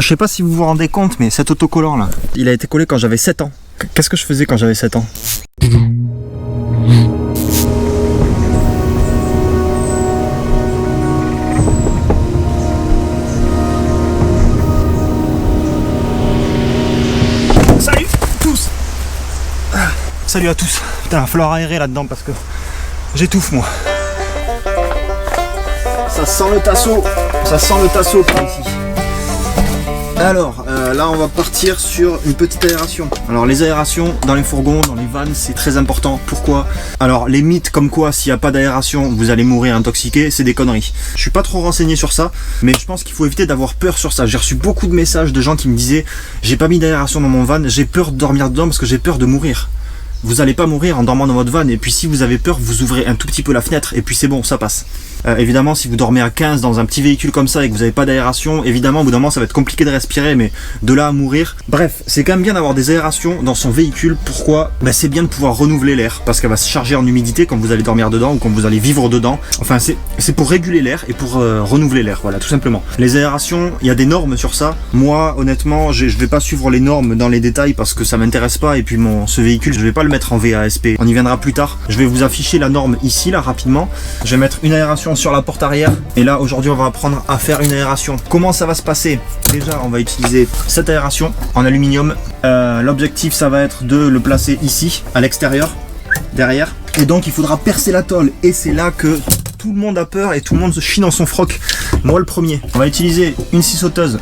sais pas si vous vous rendez compte, mais cet autocollant là, il a été collé quand j'avais 7 ans. Qu'est-ce que je faisais quand j'avais 7 ans? Salut tous. Salut à tous. Putain, il va falloir aérer là-dedans parce que j'étouffe moi. Ça sent le tasseau par ici. Alors là on va partir sur une petite aération. Alors les aérations dans les fourgons, dans les vannes, c'est très important. Pourquoi? Alors les mythes comme quoi s'il n'y a pas d'aération vous allez mourir intoxiqué, c'est des conneries. Je suis pas trop renseigné sur ça, mais je pense qu'il faut éviter d'avoir peur sur ça. J'ai reçu beaucoup de messages de gens qui me disaient j'ai pas mis d'aération dans mon van, j'ai peur de dormir dedans parce que j'ai peur de mourir. Vous n'allez pas mourir en dormant dans votre van, et puis si vous avez peur, vous ouvrez un tout petit peu la fenêtre et puis c'est bon, ça passe. Évidemment, si vous dormez à 15 dans un petit véhicule comme ça et que vous n'avez pas d'aération, évidemment, au bout d'un moment, ça va être compliqué de respirer, mais de là à mourir. Bref, c'est quand même bien d'avoir des aérations dans son véhicule. Pourquoi? C'est bien de pouvoir renouveler l'air, parce qu'elle va se charger en humidité quand vous allez dormir dedans ou quand vous allez vivre dedans. Enfin, c'est pour réguler l'air et pour renouveler l'air, voilà, tout simplement. Les aérations, il y a des normes sur ça. Moi, honnêtement, je vais pas suivre les normes dans les détails parce que ça m'intéresse pas, et puis ce véhicule, je vais pas le mettre en VASP. On y viendra plus tard. Je vais vous afficher la norme ici, là, rapidement. Je vais mettre une aération sur la porte arrière, et là aujourd'hui on va apprendre à faire une aération. Comment ça va se passer? Déjà on va utiliser cette aération en aluminium. L'objectif ça va être de le placer ici à l'extérieur, derrière, et donc il faudra percer la tôle, et c'est là que tout le monde a peur et tout le monde se chie dans son froc. Moi le premier. On va utiliser une scie sauteuse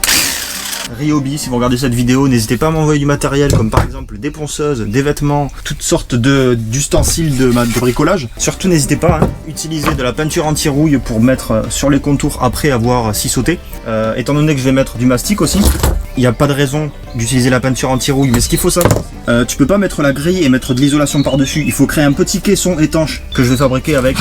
Ryobi. Si vous regardez cette vidéo, n'hésitez pas à m'envoyer du matériel comme par exemple des ponceuses, des vêtements, toutes sortes d'ustensiles de bricolage. Surtout n'hésitez pas, hein, utiliser de la peinture anti-rouille pour mettre sur les contours après avoir scie sauté. Étant donné que je vais mettre du mastic aussi, il n'y a pas de raison d'utiliser la peinture anti-rouille, mais ce qu'il faut savoir, tu peux pas mettre la grille et mettre de l'isolation par-dessus. Il faut créer un petit caisson étanche que je vais fabriquer avec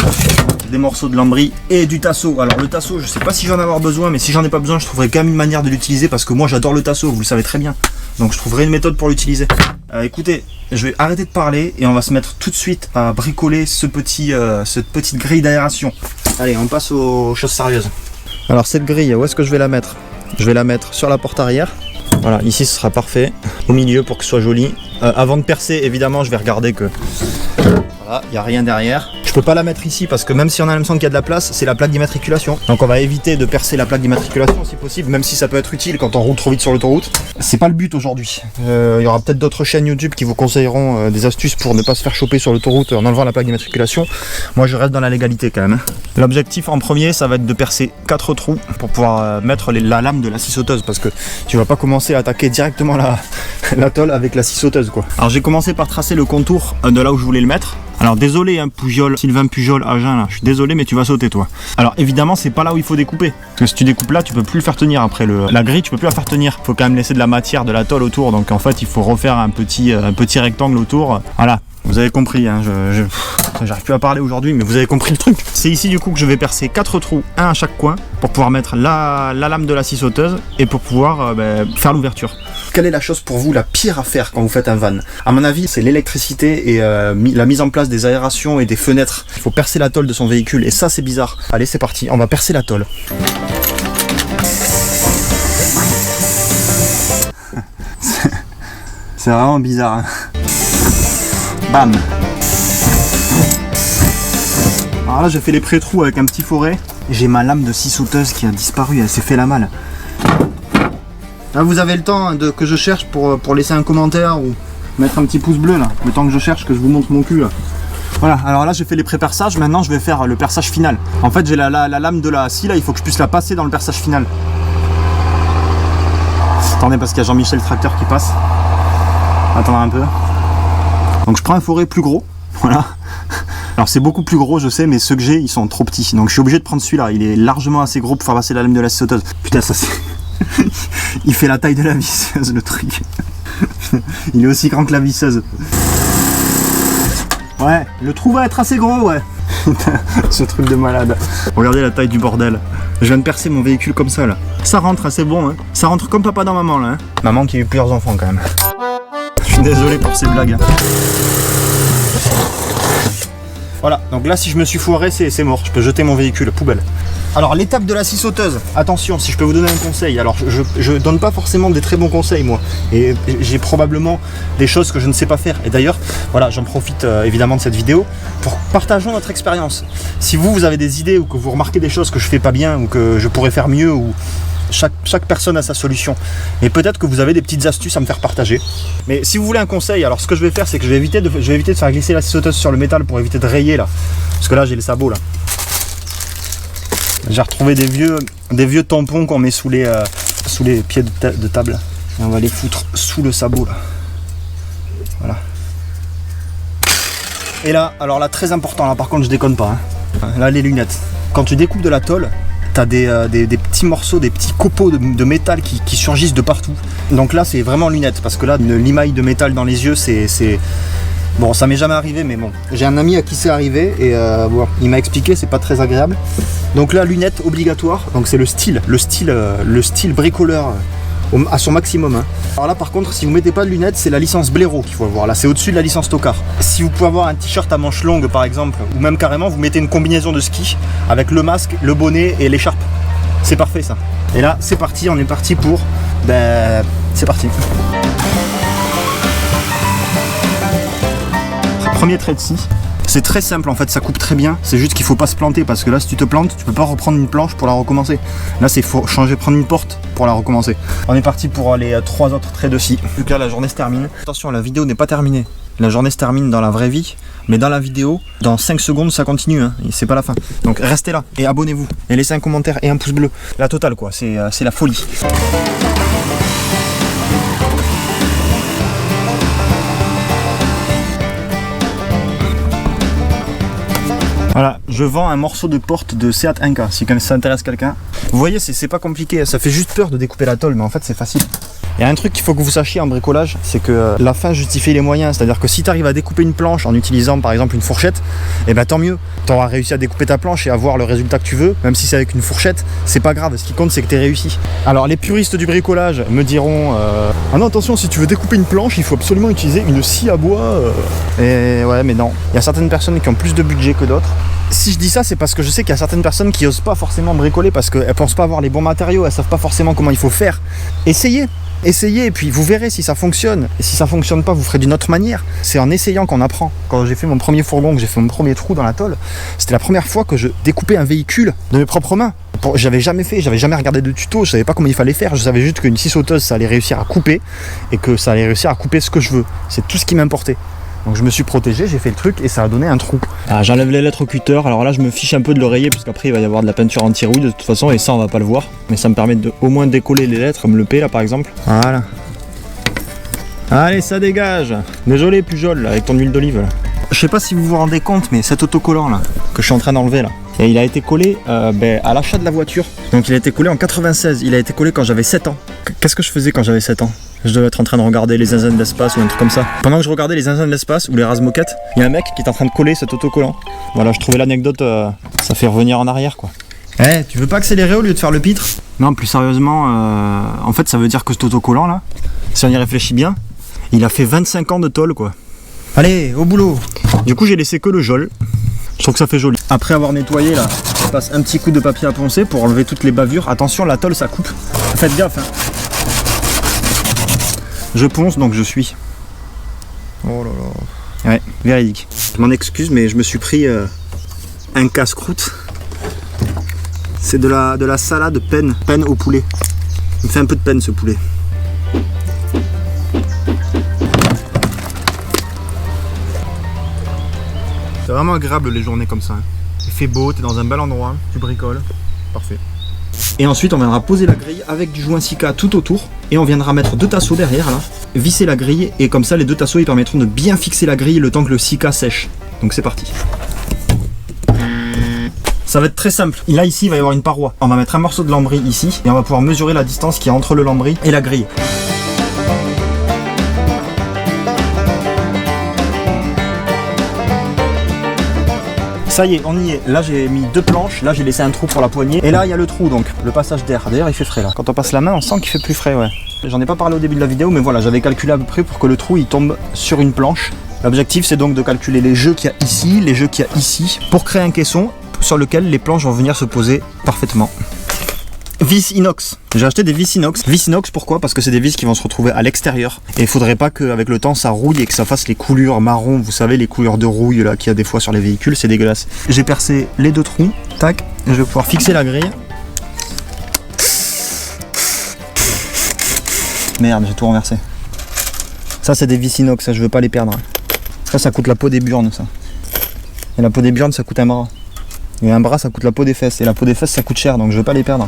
des morceaux de lambris et du tasseau. Alors le tasseau, je sais pas si j'en ai avoir besoin, mais si j'en ai pas besoin, je trouverai quand même une manière de l'utiliser parce que moi j'adore le tasseau, vous le savez très bien. Donc je trouverai une méthode pour l'utiliser. Écoutez, je vais arrêter de parler et on va se mettre tout de suite à bricoler cette petite grille d'aération. Allez, on passe aux choses sérieuses. Alors cette grille, où est-ce que je vais la mettre? Je vais la mettre sur la porte arrière. Voilà, ici ce sera parfait. Au milieu pour que ce soit joli. Avant de percer, évidemment, je vais regarder que voilà, il n'y a rien derrière. Je peux pas la mettre ici parce que même si on a l'impression qu'il y a de la place, c'est la plaque d'immatriculation. Donc on va éviter de percer la plaque d'immatriculation si possible, même si ça peut être utile quand on roule trop vite sur l'autoroute. C'est pas le but aujourd'hui. Il y aura peut-être d'autres chaînes YouTube qui vous conseilleront des astuces pour ne pas se faire choper sur l'autoroute en enlevant la plaque d'immatriculation. Moi je reste dans la légalité quand même. L'objectif en premier, ça va être de percer 4 trous pour pouvoir mettre la lame de la scie sauteuse, parce que tu vas pas commencer à attaquer directement la tôle avec la scie sauteuse quoi. Alors j'ai commencé par tracer le contour de là où je voulais le mettre. Alors désolé hein, Sylvain Pujol, Agen là, je suis désolé mais tu vas sauter toi. Alors évidemment c'est pas là où il faut découper, parce que si tu découpes là tu peux plus le faire tenir après, la grille tu peux plus la faire tenir. Faut quand même laisser de la matière, de la tôle autour, donc en fait il faut refaire un petit rectangle autour. Voilà, vous avez compris hein, j'arrive plus à parler aujourd'hui mais vous avez compris le truc. C'est ici du coup que je vais percer 4 trous, un à chaque coin, pour pouvoir mettre la lame de la scie sauteuse et pour pouvoir faire l'ouverture. Quelle est la chose pour vous la pire à faire quand vous faites un van? À mon avis, c'est l'électricité et la mise en place des aérations et des fenêtres. Il faut percer la tôle de son véhicule et ça c'est bizarre. Allez c'est parti, on va percer la tôle. C'est vraiment bizarre hein. Bam. Alors là j'ai fait les pré-trous avec un petit foret. J'ai ma lame de scie sauteuse qui a disparu, elle s'est fait la malle. Là vous avez le temps hein, que je cherche pour laisser un commentaire ou mettre un petit pouce bleu là, le temps que je cherche, que je vous montre mon cul là. Voilà, alors là j'ai fait les pré-perçages, maintenant je vais faire le perçage final. En fait j'ai la lame de la scie là, il faut que je puisse la passer dans le perçage final. Attendez parce qu'il y a Jean-Michel Tracteur qui passe. Attendez un peu. Donc je prends un foret plus gros, voilà. Alors c'est beaucoup plus gros je sais, mais ceux que j'ai ils sont trop petits. Donc je suis obligé de prendre celui-là, il est largement assez gros pour faire passer la lame de la scie sauteuse. Putain ça c'est... Il fait la taille de la visseuse le truc. Il est aussi grand que la visseuse. Ouais, le trou va être assez gros ouais. Ce truc de malade. Regardez la taille du bordel. Je viens de percer mon véhicule comme ça là. Ça rentre, c'est bon hein. Ça rentre comme papa dans maman là hein. Maman qui a eu plusieurs enfants quand même. Je suis désolé pour ces blagues. Voilà, donc là si je me suis foiré c'est mort. Je peux jeter mon véhicule, poubelle. Alors l'étape de la scie sauteuse, attention, si je peux vous donner un conseil, alors je donne pas forcément des très bons conseils moi, et j'ai probablement des choses que je ne sais pas faire, et d'ailleurs, voilà, j'en profite évidemment de cette vidéo, pour partageons notre expérience. Si vous avez des idées, ou que vous remarquez des choses que je fais pas bien, ou que je pourrais faire mieux, ou chaque personne a sa solution, et peut-être que vous avez des petites astuces à me faire partager. Mais si vous voulez un conseil, alors ce que je vais faire, c'est que je vais éviter de faire glisser la scie sauteuse sur le métal pour éviter de rayer là, parce que là j'ai le sabot là. J'ai retrouvé des vieux tampons qu'on met sous les pieds de table. Et on va les foutre sous le sabot là. Voilà. Et là, alors là, très important, là par contre je déconne pas. Hein. Là les lunettes. Quand tu découpes de la tôle, t'as des petits morceaux, des petits copeaux de métal qui surgissent de partout. Donc là c'est vraiment lunettes, parce que là, une limaille de métal dans les yeux, c'est... Bon, ça m'est jamais arrivé, mais bon. J'ai un ami à qui c'est arrivé et bon, il m'a expliqué, c'est pas très agréable. Donc là, lunettes obligatoires. Donc c'est le style bricoleur à son maximum. Hein. Alors là, par contre, si vous mettez pas de lunettes, c'est la licence blaireau qu'il faut avoir. Là, c'est au-dessus de la licence tocard. Si vous pouvez avoir un t-shirt à manches longues, par exemple, ou même carrément, vous mettez une combinaison de ski avec le masque, le bonnet et l'écharpe. C'est parfait, ça. Et là, c'est parti. On est parti pour... Ben, c'est parti. Premier trait de scie, c'est très simple en fait, ça coupe très bien, c'est juste qu'il faut pas se planter parce que là si tu te plantes, tu peux pas reprendre une planche pour la recommencer. Là c'est faut changer, prendre une porte pour la recommencer. On est parti pour les 3 autres traits de scie. Donc là la journée se termine. Attention, la vidéo n'est pas terminée. La journée se termine dans la vraie vie, mais dans la vidéo, dans 5 secondes ça continue, hein, et c'est pas la fin. Donc restez là et abonnez-vous et laissez un commentaire et un pouce bleu. La totale quoi, c'est la folie. Voilà, je vends un morceau de porte de Seat Inca, si ça intéresse quelqu'un. Vous voyez, c'est pas compliqué, ça fait juste peur de découper la tôle, mais en fait c'est facile. Il y a un truc qu'il faut que vous sachiez en bricolage, c'est que la fin justifie les moyens. C'est-à-dire que si tu arrives à découper une planche en utilisant par exemple une fourchette, et ben tant mieux. Tu auras réussi à découper ta planche et avoir le résultat que tu veux, même si c'est avec une fourchette, c'est pas grave. Ce qui compte, c'est que tu aies réussi. Alors les puristes du bricolage me diront ah non, attention, si tu veux découper une planche, il faut absolument utiliser une scie à bois. Et ouais, mais non. Il y a certaines personnes qui ont plus de budget que d'autres. Si je dis ça, c'est parce que je sais qu'il y a certaines personnes qui osent pas forcément bricoler parce qu'elles pensent pas avoir les bons matériaux, elles savent pas forcément comment il faut faire. Essayez et puis vous verrez si ça fonctionne. Et si ça fonctionne pas, vous ferez d'une autre manière. C'est en essayant qu'on apprend. Quand j'ai fait mon premier fourgon, que j'ai fait mon premier trou dans la tôle, c'était la première fois que je découpais un véhicule de mes propres mains. J'avais jamais fait, j'avais jamais regardé de tuto, je savais pas comment il fallait faire, je savais juste qu'une scie sauteuse ça allait réussir à couper et que ça allait réussir à couper ce que je veux. C'est tout ce qui m'importait. Donc je me suis protégé, j'ai fait le truc et ça a donné un trou. Ah, j'enlève l'électrocuteur, alors là je me fiche un peu de l'oreiller parce qu'après il va y avoir de la peinture anti-rouille de toute façon et ça on va pas le voir. Mais ça me permet de au moins décoller les lettres, comme le P là par exemple. Voilà. Allez, ça dégage. Désolé Pujol là, avec ton huile d'olive là. Je sais pas si vous vous rendez compte, mais cet autocollant là, que je suis en train d'enlever là, et il a été collé à l'achat de la voiture. Donc il a été collé en 96, il a été collé quand j'avais 7 ans. Qu'est-ce que je faisais quand j'avais 7 ans? Je devais être en train de regarder les zinzins de l'espace ou un truc comme ça. Pendant que je regardais les zinzins de l'espace ou les Razmoquettes, il y a un mec qui est en train de coller cet autocollant. Voilà, je trouvais l'anecdote, ça fait revenir en arrière quoi. Eh, tu veux pas accélérer au lieu de faire le pitre? Non, plus sérieusement, en fait ça veut dire que cet autocollant là, si on y réfléchit bien, il a fait 25 ans de tôle quoi. Allez, au boulot. Du coup j'ai laissé que le jol. Je trouve que ça fait joli. Après avoir nettoyé là, je passe un petit coup de papier à poncer pour enlever toutes les bavures. Attention, la tôle ça coupe. Faites gaffe hein. Je ponce donc je suis. Oh là là. Ouais, véridique. Je m'en excuse mais je me suis pris un casse-croûte. C'est de la salade peine au poulet. Il me fait un peu de peine ce poulet. C'est vraiment agréable les journées comme ça. Hein. Il fait beau, t'es dans un bel endroit, tu bricoles. Parfait. Et ensuite on viendra poser la grille avec du joint Sika tout autour. Et on viendra mettre 2 tasseaux derrière là. Visser la grille et comme ça les 2 tasseaux ils permettront de bien fixer la grille le temps que le Sika sèche. Donc c'est parti. Ça va être très simple. Là ici il va y avoir une paroi. On va mettre un morceau de lambris ici. Et on va pouvoir mesurer la distance qu'il y a entre le lambris et la grille. Ça y est, on y est. Là j'ai mis 2 planches, là j'ai laissé un trou pour la poignée. Et là il y a le trou donc, le passage d'air. D'ailleurs il fait frais là. Quand on passe la main on sent qu'il fait plus frais ouais. J'en ai pas parlé au début de la vidéo mais voilà, j'avais calculé à peu près pour que le trou il tombe sur une planche. L'objectif c'est donc de calculer les jeux qu'il y a ici, les jeux qu'il y a ici, pour créer un caisson sur lequel les planches vont venir se poser parfaitement. Vis inox. J'ai acheté des vis inox. Vis inox, pourquoi? Parce que c'est des vis qui vont se retrouver à l'extérieur. Et il faudrait pas qu'avec le temps ça rouille et que ça fasse les coulures marron. Vous savez, les couleurs de rouille là qu'il y a des fois sur les véhicules, c'est dégueulasse. J'ai percé les 2 trous. Tac. Et je vais pouvoir fixer la grille. Merde, j'ai tout renversé. Ça, c'est des vis inox, ça, je veux pas les perdre. Ça coûte la peau des burnes, ça. Et la peau des burnes, ça coûte un bras. Et un bras, ça coûte la peau des fesses. Et la peau des fesses, ça coûte cher, donc je veux pas les perdre.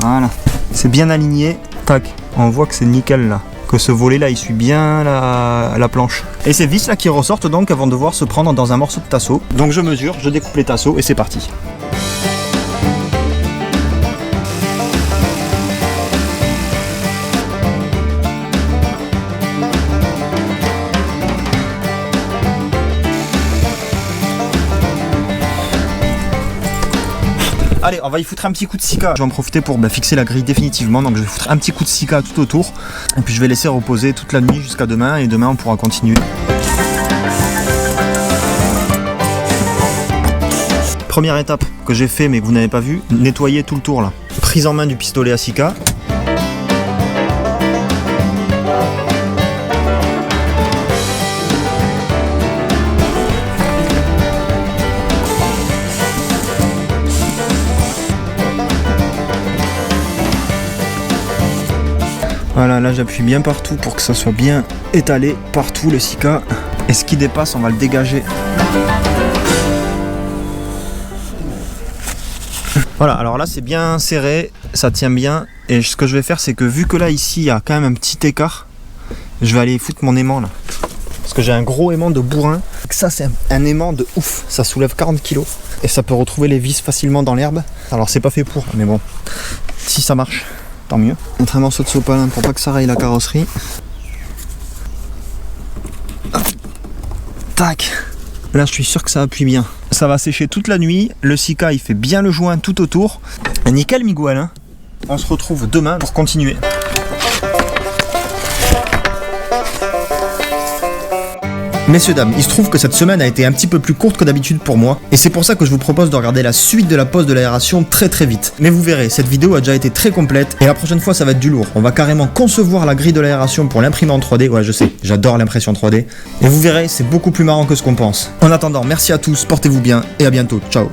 Voilà. C'est bien aligné. Tac. On voit que c'est nickel, là. Que ce volet-là, il suit bien la planche. Et ces vis-là qui ressortent, donc, elles vont devoir se prendre dans un morceau de tasseau. Donc je mesure, je découpe les tasseaux et c'est parti. Allez, on va y foutre un petit coup de sika. Je vais en profiter pour fixer la grille définitivement. Donc je vais foutre un petit coup de sika tout autour. Et puis je vais laisser reposer toute la nuit jusqu'à demain. Et demain on pourra continuer. Première étape que j'ai fait mais que vous n'avez pas vu, nettoyer tout le tour là. Prise en main du pistolet à sika. Voilà, là j'appuie bien partout pour que ça soit bien étalé partout le sika. Et ce qui dépasse, on va le dégager. Voilà, alors là c'est bien serré, ça tient bien. Et ce que je vais faire, c'est que vu que là ici il y a quand même un petit écart, je vais aller foutre mon aimant là. Parce que j'ai un gros aimant de bourrin. Ça c'est un aimant de ouf, ça soulève 40 kg. Et ça peut retrouver les vis facilement dans l'herbe. Alors c'est pas fait pour, mais bon, si ça marche, tant mieux. Mettre un morceau de sopalin pour pas que ça raye la carrosserie. Hop. Tac. Là je suis sûr que ça appuie bien. Ça va sécher toute la nuit. Le sika il fait bien le joint tout autour. Et nickel Miguel, hein. On se retrouve demain pour continuer. Messieurs, dames, il se trouve que cette semaine a été un petit peu plus courte que d'habitude pour moi, et c'est pour ça que je vous propose de regarder la suite de la pose de l'aération très vite. Mais vous verrez, cette vidéo a déjà été très complète, et la prochaine fois ça va être du lourd. On va carrément concevoir la grille de l'aération pour l'imprimer en 3D, ouais je sais, j'adore l'impression 3D, et vous verrez, c'est beaucoup plus marrant que ce qu'on pense. En attendant, merci à tous, portez-vous bien, et à bientôt, ciao.